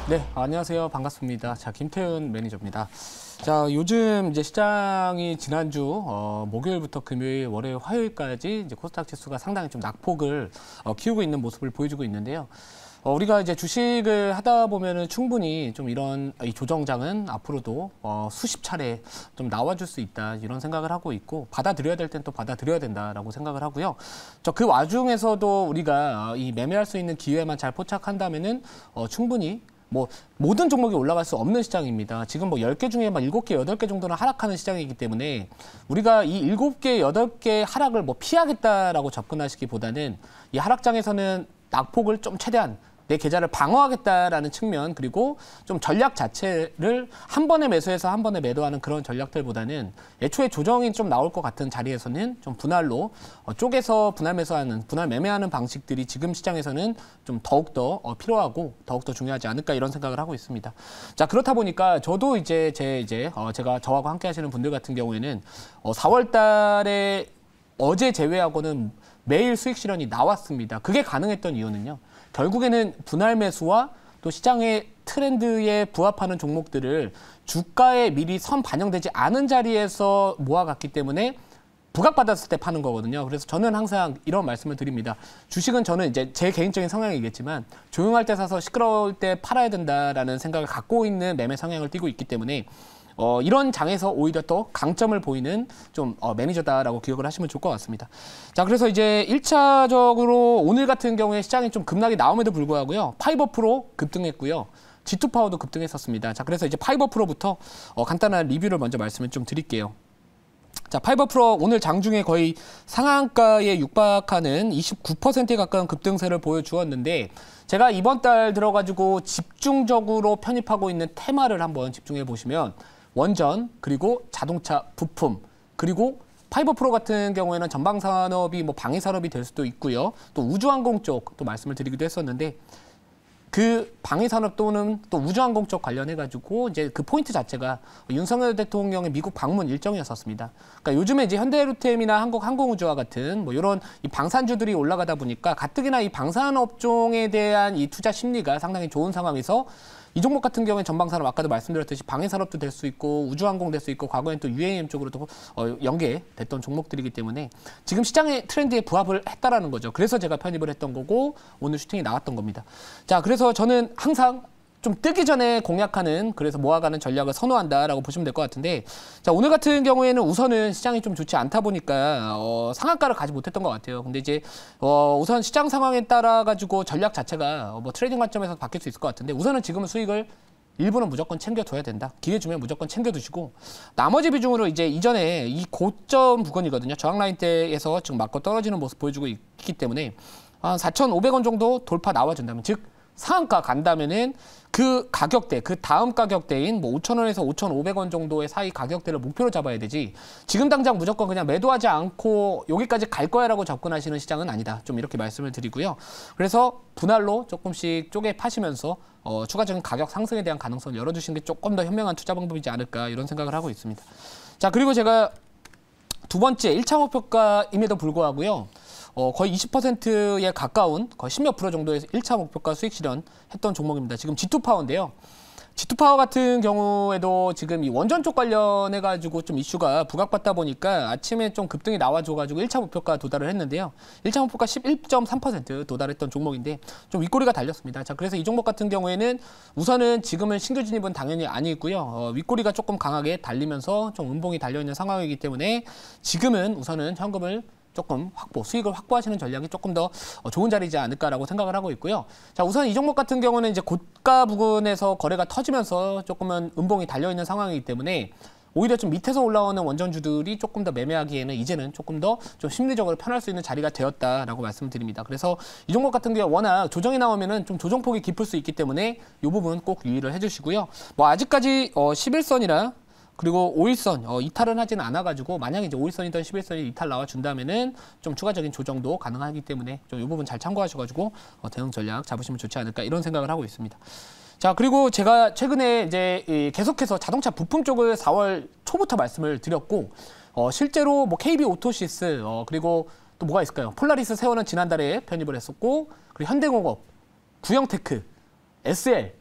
네, 안녕하세요. 반갑습니다. 자, 김태훈 매니저입니다. 자, 요즘 이제 시장이 지난주 목요일부터 금요일, 월요일, 화요일까지 이제 코스닥 지수가 상당히 좀 낙폭을 키우고 있는 모습을 보여주고 있는데요. 우리가 이제 주식을 하다 보면은 충분히 좀 이런 이 조정장은 앞으로도 수십 차례 좀 나와줄 수 있다 이런 생각을 하고 있고 받아들여야 될 땐 또 받아들여야 된다라고 생각을 하고요. 그 와중에서도 우리가 이 매매할 수 있는 기회만 잘 포착한다면은 충분히 뭐 모든 종목이 올라갈 수 없는 시장입니다. 지금 뭐 10개 중에 막 7개, 8개 정도는 하락하는 시장이기 때문에 우리가 이 7개, 8개 하락을 뭐 피하겠다라고 접근하시기보다는 이 하락장에서는 낙폭을 좀 최대한 내 계좌를 방어하겠다라는 측면 그리고 좀 전략 자체를 한 번에 매수해서 한 번에 매도하는 그런 전략들보다는 애초에 조정이 좀 나올 것 같은 자리에서는 좀 분할로 쪼개서 분할 매수하는 분할 매매하는 방식들이 지금 시장에서는 좀 더욱더 필요하고 더욱더 중요하지 않을까 이런 생각을 하고 있습니다. 자, 그렇다 보니까 저도 이제 제가 저하고 함께 하시는 분들 같은 경우에는 4월 달에 어제 제외하고는 매일 수익 실현이 나왔습니다. 그게 가능했던 이유는요. 결국에는 분할 매수와 또 시장의 트렌드에 부합하는 종목들을 주가에 미리 선 반영되지 않은 자리에서 모아갔기 때문에 부각받았을 때 파는 거거든요. 그래서 저는 항상 이런 말씀을 드립니다. 주식은 저는 이제 제 개인적인 성향이겠지만 조용할 때 사서 시끄러울 때 팔아야 된다라는 생각을 갖고 있는 매매 성향을 띠고 있기 때문에 이런 장에서 오히려 또 강점을 보이는 좀 매니저다라고 기억을 하시면 좋을 것 같습니다. 자, 그래서 이제 1차적으로 오늘 같은 경우에 시장이 좀 급락이 나옴에도 불구하고요. 파이버 프로 급등했고요. G2 파워도 급등했었습니다. 자, 그래서 이제 파이버 프로부터 간단한 리뷰를 먼저 말씀을 좀 드릴게요. 자, 파이버 프로 오늘 장중에 거의 상한가에 육박하는 29%에 가까운 급등세를 보여주었는데 제가 이번 달 들어가지고 집중적으로 편입하고 있는 테마를 한번 집중해 보시면 원전, 그리고 자동차 부품, 그리고 파이버 프로 같은 경우에는 전방산업이 뭐 방위산업이 될 수도 있고요. 또 우주항공 쪽 또 말씀을 드리기도 했었는데 그 방위산업 또는 또 우주항공 쪽 관련해가지고 이제 그 포인트 자체가 윤석열 대통령의 미국 방문 일정이었었습니다. 그러니까 요즘에 이제 현대로템이나 한국항공우주와 같은 뭐 이런 이 방산주들이 올라가다 보니까 가뜩이나 이 방산업종에 대한 이 투자 심리가 상당히 좋은 상황에서 이 종목 같은 경우에 전방산업 아까도 말씀드렸듯이 방위산업도 될 수 있고 우주항공 될 수 있고 과거엔 또 UAM 쪽으로도 연계됐던 종목들이기 때문에 지금 시장의 트렌드에 부합을 했다라는 거죠. 그래서 제가 편입을 했던 거고 오늘 슈팅이 나왔던 겁니다. 자, 그래서 저는 항상 좀 뜨기 전에 공략하는 그래서 모아가는 전략을 선호한다라고 보시면 될 것 같은데 자, 오늘 같은 경우에는 우선은 시장이 좀 좋지 않다 보니까 상한가를 가지 못했던 것 같아요. 근데 이제 우선 시장 상황에 따라 가지고 전략 자체가 뭐 트레이딩 관점에서 바뀔 수 있을 것 같은데 우선은 지금은 수익을 일부는 무조건 챙겨둬야 된다. 기회 주면 무조건 챙겨두시고 나머지 비중으로 이제 이전에 이 고점 부근이거든요. 저항 라인대에서 지금 맞고 떨어지는 모습 보여주고 있기 때문에 한 4,500원 정도 돌파 나와준다면 즉 상한가 간다면은 그 가격대, 그 다음 가격대인 뭐 5,000원에서 5,500원 정도의 사이 가격대를 목표로 잡아야 되지 지금 당장 무조건 그냥 매도하지 않고 여기까지 갈 거야라고 접근하시는 시장은 아니다. 좀 이렇게 말씀을 드리고요. 그래서 분할로 조금씩 쪼개 파시면서 추가적인 가격 상승에 대한 가능성을 열어주시는 게 조금 더 현명한 투자 방법이지 않을까 이런 생각을 하고 있습니다. 자, 그리고 제가 두 번째 1차 목표가임에도 불구하고요. 거의 20%에 가까운 거의 10몇 프로 정도의 1차 목표가 수익 실현했던 종목입니다. 지금 G2 파워인데요. G2 파워 같은 경우에도 지금 이 원전 쪽 관련해가지고 좀 이슈가 부각받다 보니까 아침에 좀 급등이 나와줘가지고 1차 목표가 도달을 했는데요. 1차 목표가 11.3% 도달했던 종목인데 좀 윗꼬리가 달렸습니다. 자, 그래서 이 종목 같은 경우에는 우선은 지금은 신규 진입은 당연히 아니고요. 윗꼬리가 조금 강하게 달리면서 좀 음봉이 달려있는 상황이기 때문에 지금은 우선은 현금을 조금 수익을 확보하시는 전략이 조금 더 좋은 자리지 않을까라고 생각을 하고 있고요. 자, 우선 이 종목 같은 경우는 이제 고가 부근에서 거래가 터지면서 조금은 음봉이 달려있는 상황이기 때문에 오히려 좀 밑에서 올라오는 원전주들이 조금 더 매매하기에는 이제는 조금 더 좀 심리적으로 편할 수 있는 자리가 되었다라고 말씀드립니다. 그래서 이 종목 같은 경우 워낙 조정이 나오면은 좀 조정폭이 깊을 수 있기 때문에 이 부분 꼭 유의를 해주시고요. 뭐 아직까지 11선이라 그리고 5일선 이탈은 하지는 않아가지고 만약에 이제 5일선이든 11선이 이탈 나와준다면은 좀 추가적인 조정도 가능하기 때문에 좀 이 부분 잘 참고하셔가지고 대응 전략 잡으시면 좋지 않을까 이런 생각을 하고 있습니다. 자, 그리고 제가 최근에 이제 계속해서 자동차 부품 쪽을 4월 초부터 말씀을 드렸고 실제로 뭐 KB 오토시스 그리고 또 뭐가 있을까요? 폴라리스 세워는 지난달에 편입을 했었고 그리고 현대공업, 구형테크, SL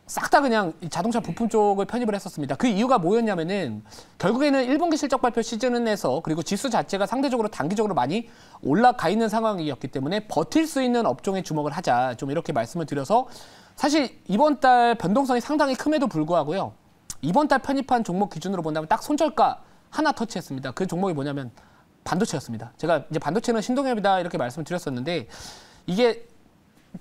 싹 다 그냥 자동차 부품 쪽을 편입을 했었습니다. 그 이유가 뭐였냐면은 결국에는 1분기 실적 발표 시즌에서 그리고 지수 자체가 상대적으로 단기적으로 많이 올라가 있는 상황이었기 때문에 버틸 수 있는 업종에 주목을 하자. 좀 이렇게 말씀을 드려서 사실 이번 달 변동성이 상당히 큼에도 불구하고요. 이번 달 편입한 종목 기준으로 본다면 딱 손절가 하나 터치했습니다. 그 종목이 뭐냐면 반도체였습니다. 제가 이제 반도체는 신동엽이다 이렇게 말씀을 드렸었는데 이게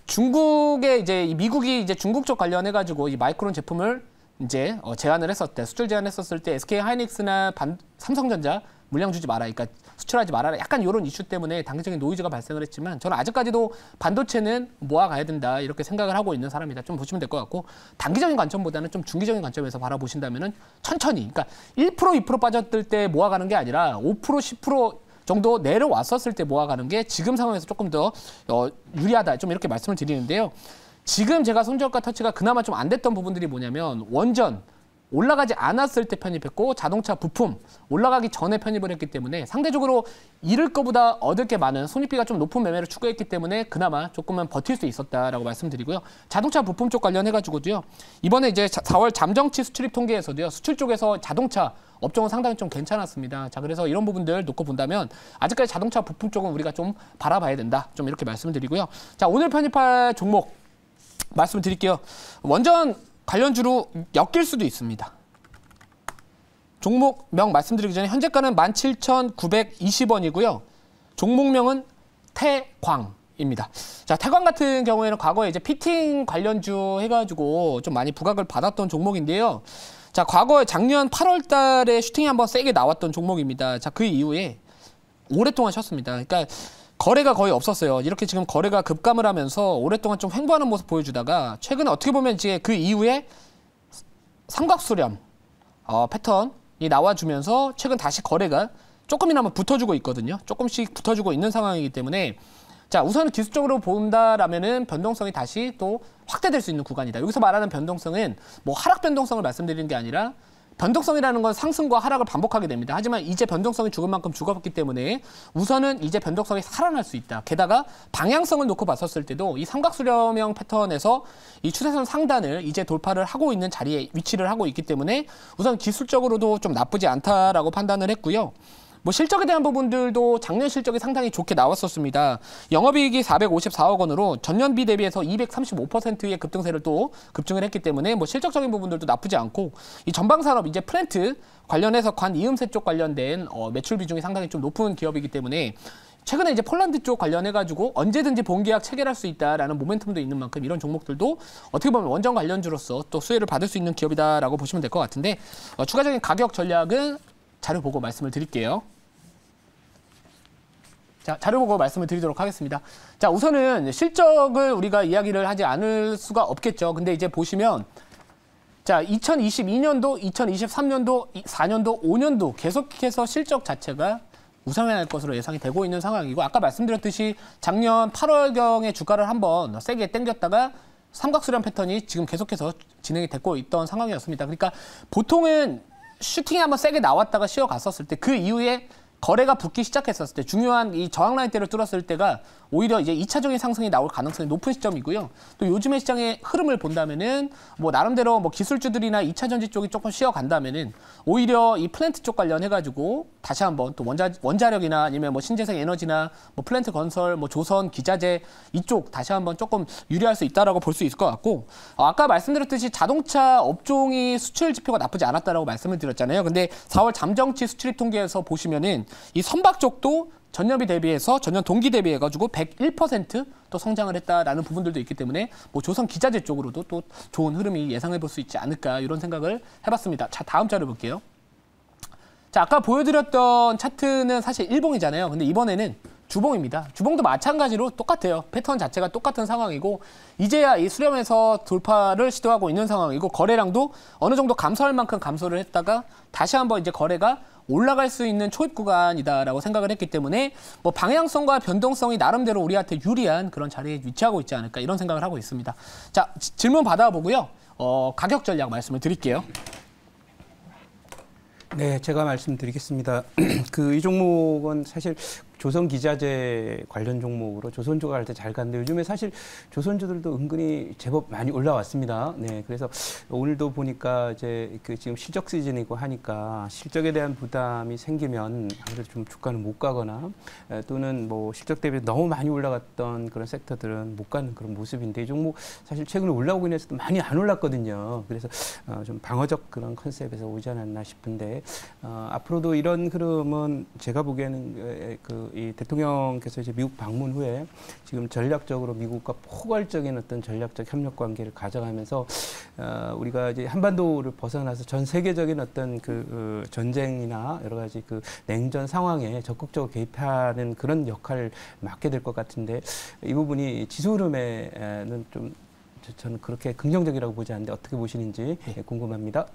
중국의 이제 미국이 이제 중국 쪽 관련해가지고 이 마이크론 제품을 이제 제한을 했었을 때 수출 제한했었을 때 SK 하이닉스나 삼성전자 물량 주지 마라, 그러니까 수출하지 말아라. 약간 이런 이슈 때문에 단기적인 노이즈가 발생을 했지만 저는 아직까지도 반도체는 모아가야 된다 이렇게 생각을 하고 있는 사람이다. 좀 보시면 될 것 같고 단기적인 관점보다는 좀 중기적인 관점에서 바라보신다면은 천천히, 그러니까 1% 2% 빠졌을 때 모아가는 게 아니라 5% 10% 정도 내려왔었을 때 모아가는 게 지금 상황에서 조금 더 유리하다. 좀 이렇게 말씀을 드리는데요. 지금 제가 손절가 터치가 그나마 좀 안 됐던 부분들이 뭐냐면 원전 올라가지 않았을 때 편입했고 자동차 부품 올라가기 전에 편입을 했기 때문에 상대적으로 잃을 것보다 얻을 게 많은 손익비가 좀 높은 매매를 추구했기 때문에 그나마 조금은 버틸 수 있었다라고 말씀드리고요. 자동차 부품 쪽 관련해가지고도요. 이번에 이제 4월 잠정치 수출입 통계에서도요. 수출 쪽에서 자동차 업종은 상당히 좀 괜찮았습니다. 자, 그래서 이런 부분들 놓고 본다면 아직까지 자동차 부품 쪽은 우리가 좀 바라봐야 된다. 좀 이렇게 말씀을 드리고요. 자, 오늘 편입할 종목 말씀을 드릴게요. 원전 관련주로 엮일 수도 있습니다. 종목명 말씀드리기 전에 현재가는 17,920원이고요. 종목명은 태광입니다. 자, 태광 같은 경우에는 과거에 이제 피팅 관련주 해가지고 좀 많이 부각을 받았던 종목인데요. 자, 과거에 작년 8월 달에 슈팅이 한번 세게 나왔던 종목입니다. 자, 그 이후에 오랫동안 쉬었습니다. 그러니까 거래가 거의 없었어요. 이렇게 지금 거래가 급감을 하면서 오랫동안 좀 횡보하는 모습 보여주다가 최근에 어떻게 보면 이제 그 이후에 삼각수렴 패턴이 나와주면서 최근 다시 거래가 조금이나마 붙어주고 있거든요. 조금씩 붙어주고 있는 상황이기 때문에 자, 우선은 기술적으로 본다라면은 변동성이 다시 또 확대될 수 있는 구간이다. 여기서 말하는 변동성은 뭐 하락 변동성을 말씀드리는 게 아니라 변동성이라는 건 상승과 하락을 반복하게 됩니다. 하지만 이제 변동성이 죽은 만큼 죽었기 때문에 우선은 이제 변동성이 살아날 수 있다. 게다가 방향성을 놓고 봤었을 때도 이 삼각수렴형 패턴에서 이 추세선 상단을 이제 돌파를 하고 있는 자리에 위치를 하고 있기 때문에 우선 기술적으로도 좀 나쁘지 않다라고 판단을 했고요. 뭐 실적에 대한 부분들도 작년 실적이 상당히 좋게 나왔었습니다. 영업이익이 454억 원으로 전년비 대비해서 235%의 급등세를 또 급증을 했기 때문에 뭐 실적적인 부분들도 나쁘지 않고 이 전방산업 이제 플랜트 관련해서 관이음새 쪽 관련된 매출 비중이 상당히 좀 높은 기업이기 때문에 최근에 이제 폴란드 쪽 관련해가지고 언제든지 본계약 체결할 수 있다라는 모멘텀도 있는 만큼 이런 종목들도 어떻게 보면 원전 관련주로서 또 수혜를 받을 수 있는 기업이다라고 보시면 될 것 같은데 추가적인 가격 전략은 자료 보고 말씀을 드릴게요. 자, 자료 보고 말씀을 드리도록 하겠습니다. 자, 우선은 실적을 우리가 이야기를 하지 않을 수가 없겠죠. 근데 이제 보시면 자, 2022년도, 2023년도, 4년도, 5년도 계속해서 실적 자체가 우상향할 것으로 예상이 되고 있는 상황이고 아까 말씀드렸듯이 작년 8월경에 주가를 한번 세게 땡겼다가 삼각수렴 패턴이 지금 계속해서 진행이 되고 있던 상황이었습니다. 그러니까 보통은 슈팅이 한번 세게 나왔다가 쉬어갔었을 때 그 이후에 거래가 붙기 시작했었을 때 중요한 이 저항 라인대를 뚫었을 때가 오히려 이제 2차적인 상승이 나올 가능성이 높은 시점이고요. 또 요즘의 시장의 흐름을 본다면은 뭐 나름대로 뭐 기술주들이나 2차 전지 쪽이 조금 쉬어간다면은 오히려 이 플랜트 쪽 관련해가지고 다시 한번 또 원자력이나 아니면 뭐 신재생 에너지나 뭐 플랜트 건설, 뭐 조선, 기자재 이쪽 다시 한번 조금 유리할 수 있다라고 볼 수 있을 것 같고 아까 말씀드렸듯이 자동차 업종이 수출 지표가 나쁘지 않았다라고 말씀을 드렸잖아요. 근데 4월 잠정치 수출입 통계에서 보시면은 이 선박 쪽도 전년비 대비해서 전년 동기 대비해가지고 101%또 성장을 했다라는 부분들도 있기 때문에 뭐 조선 기자재 쪽으로도 또 좋은 흐름이 예상해 볼 수 있지 않을까 이런 생각을 해봤습니다. 자, 다음 자료 볼게요. 자, 아까 보여드렸던 차트는 사실 일봉이잖아요. 근데 이번에는 주봉입니다. 주봉도 마찬가지로 똑같아요. 패턴 자체가 똑같은 상황이고 이제야 이 수렴에서 돌파를 시도하고 있는 상황이고 거래량도 어느 정도 감소할 만큼 감소를 했다가 다시 한번 이제 거래가 올라갈 수 있는 초입 구간이다라고 생각을 했기 때문에 뭐 방향성과 변동성이 나름대로 우리한테 유리한 그런 자리에 위치하고 있지 않을까 이런 생각을 하고 있습니다. 자, 질문 받아보고요. 가격 전략 말씀을 드릴게요. 네, 제가 말씀드리겠습니다. 이 종목은 사실 조선기자재 관련 종목으로 조선주가 갈 때 잘 갔는데 요즘에 사실 조선주들도 은근히 제법 많이 올라왔습니다. 네, 그래서 오늘도 보니까 이제 그 지금 실적 시즌이고 하니까 실적에 대한 부담이 생기면 아무래도 좀 주가는 못 가거나 또는 뭐 실적 대비 너무 많이 올라갔던 그런 섹터들은 못 가는 그런 모습인데 이 종목 사실 최근에 올라오긴 했어도 많이 안 올랐거든요. 그래서 좀 방어적 그런 컨셉에서 오지 않았나 싶은데 앞으로도 이런 흐름은 제가 보기에는 이 대통령께서 이제 미국 방문 후에 지금 전략적으로 미국과 포괄적인 어떤 전략적 협력 관계를 가져가면서 우리가 이제 한반도를 벗어나서 전 세계적인 어떤 그 전쟁이나 여러 가지 그 냉전 상황에 적극적으로 개입하는 그런 역할을 맡게 될 것 같은데 이 부분이 지수 흐름에는 좀 저는 그렇게 긍정적이라고 보지 않는데 어떻게 보시는지 궁금합니다.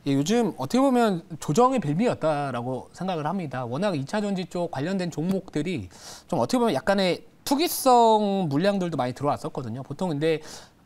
예, 요즘 어떻게 보면 조정의 빌미였다라고 생각을 합니다. 워낙 2차 전지 쪽 관련된 종목들이 좀 어떻게 보면 약간의 투기성 물량들도 많이 들어왔었거든요. 보통 근데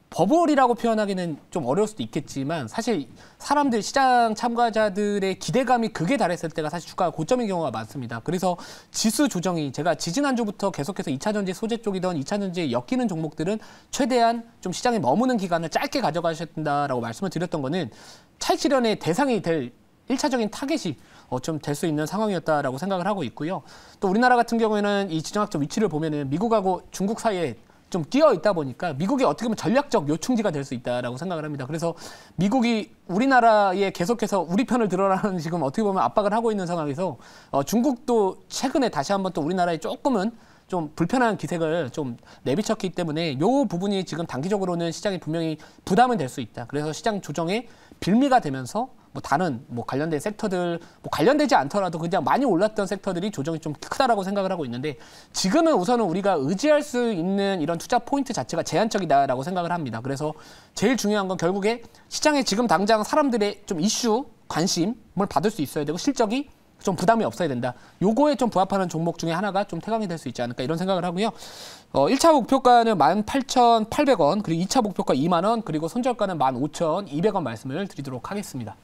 버블이라고 표현하기는 좀 어려울 수도 있겠지만 사실 사람들, 시장 참가자들의 기대감이 극에 달했을 때가 사실 주가가 고점인 경우가 많습니다. 그래서 지수 조정이 제가 지지난주부터 계속해서 2차 전지 소재 쪽이던 2차 전지에 엮이는 종목들은 최대한 좀 시장에 머무는 기간을 짧게 가져가셔야 된다라고 말씀을 드렸던 거는 차익 실현의 대상이 될 1차적인 타겟이 좀 될 수 있는 상황이었다라고 생각을 하고 있고요. 또 우리나라 같은 경우에는 이 지정학적 위치를 보면은 미국하고 중국 사이에 좀 끼어 있다 보니까 미국이 어떻게 보면 전략적 요충지가 될 수 있다라고 생각을 합니다. 그래서 미국이 우리나라에 계속해서 우리 편을 들어라는 지금 어떻게 보면 압박을 하고 있는 상황에서 중국도 최근에 다시 한번 또 우리나라에 조금은 좀 불편한 기색을 좀 내비쳤기 때문에 이 부분이 지금 단기적으로는 시장이 분명히 부담은 될 수 있다. 그래서 시장 조정에 빌미가 되면서 뭐 다른 뭐 관련된 섹터들 뭐 관련되지 않더라도 그냥 많이 올랐던 섹터들이 조정이 좀 크다라고 생각을 하고 있는데 지금은 우선은 우리가 의지할 수 있는 이런 투자 포인트 자체가 제한적이다라고 생각을 합니다. 그래서 제일 중요한 건 결국에 시장에 지금 당장 사람들의 좀 이슈 관심을 받을 수 있어야 되고 실적이 좀 부담이 없어야 된다. 요거에 좀 부합하는 종목 중에 하나가 좀 태강이 될 수 있지 않을까 이런 생각을 하고요. 1차 목표가는 18,800원, 그리고 2차 목표가 2만 원, 그리고 손절가는 15,200원 말씀을 드리도록 하겠습니다.